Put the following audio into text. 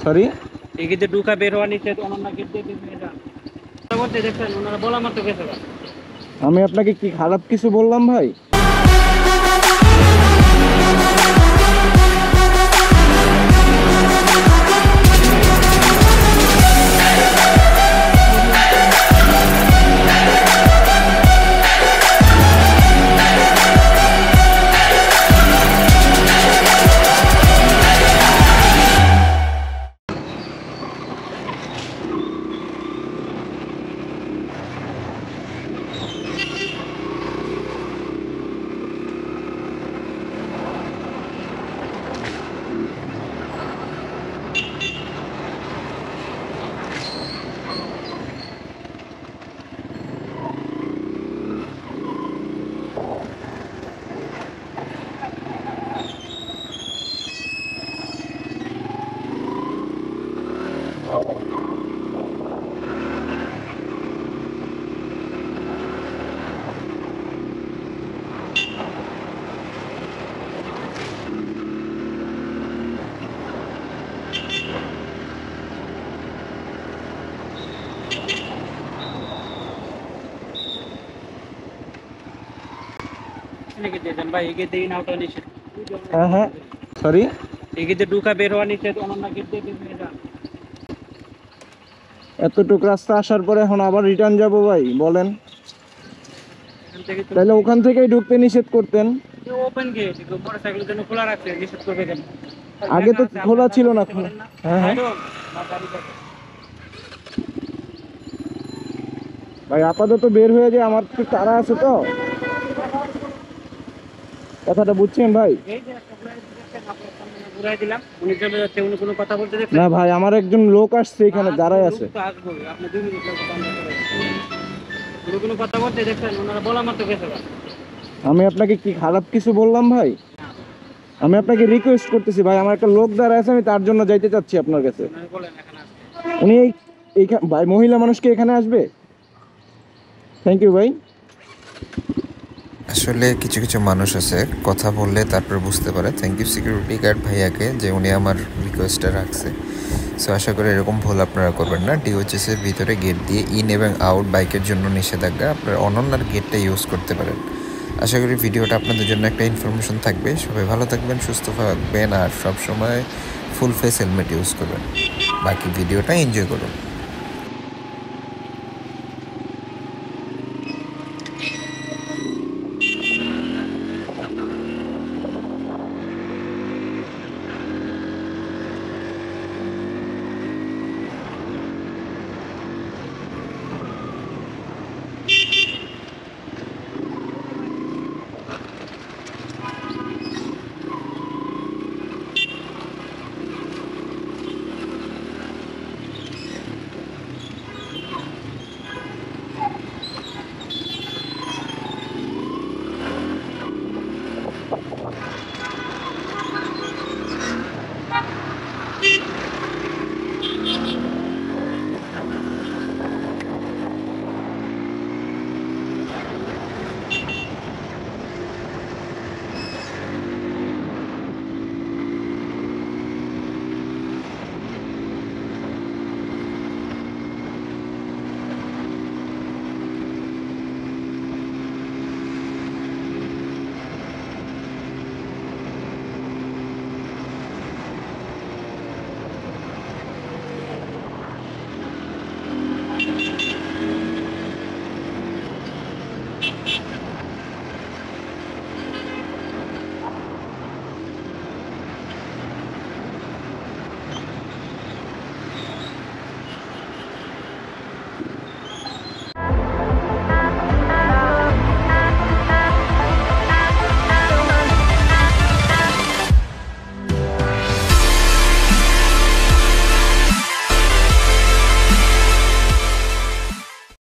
Sorry, এই গেটে ঢুকা বের হওয়া নিষেধ, অনন্যা গেট দিয়ে বের হয়ে যান। করতে দেখছেন ওনারা বলা মাত্র গেছে। আমি আপনাকে কি খারাপ কিছু বললাম ভাই? ভাই এই গেট দিয়ে নাওটা নিষেধ। হ্যাঁ হ্যাঁ, সরি। এই গেটে ঢুকা বের হওয়া নিষেধ, অনন্যা গেট দিয়ে বের হয়ে যান। এতটুকু রাস্তা আসার পরে এখন আবার রিটার্ন যাব ভাই? বলেন, এখান থেকে তো তাহলে ওখান থেকেই ঢুকতে নিষেধ করতেন। ওপেন গেট, মোটরসাইকেলের জন্য খোলা রাখছে, নিষেধ করবে কেন? আগে তো খোলা ছিল না। হ্যাঁ হ্যাঁ ভাই, আপাতত বের হয়ে যায়, আমার একটু তাড়া আছে তো। কথাটা বুঝছেন ভাই? ঘুরাই দিলাম, উনি চলে যাচ্ছে, উনি কোনো কথা বলতে দেখছেন না ভাই, আমার একজন লোক আসছে এখানে দাঁড়ায় আছে। আপনি 2 মিনিট উনি কোনো কথা বলতে দেখছেন, ওনারা বলা মাত্র গেছে। আমি আপনাকে কি খারাপ কিছু বললাম ভাই? আমি আপনাকে রিকোয়েস্ট করতেছি ভাই, আমার একটা লোক দাঁড়ায় আছে, আমি তার জন্য যাইতে চাচ্ছি আপনার কাছে। বলেন এখানে উনি এইখানে ভাই, মহিলা মানুষকে এখানে আসবে? থ্যাংক ইউ ভাই। আসলে কিছু কিছু মানুষ আছে কথা বললে তারপর বুঝতে পারে। থ্যাংক ইউ সিকিউরিটি গার্ড ভাইয়াকে যে উনি আমার রিকোয়েস্টটা রাখছে। সো আশা করি এরকম ভুল আপনারা করবেন না। ডিওএইচএস এর ভিতরে গেট দিয়ে ইন এবং আউট বাইকের জন্য নিষেধাজ্ঞা, আপনারা অনন্যার গেটটা ইউজ করতে পারেন। আশা করি ভিডিওটা আপনাদের জন্য একটা ইনফরমেশন থাকবে। সবাই ভালো থাকবেন, সুস্থ থাকবেন, আর সবসময় ফুল ফেস হেলমেট ইউজ করবেন। বাকি ভিডিওটা এনজয় করুন।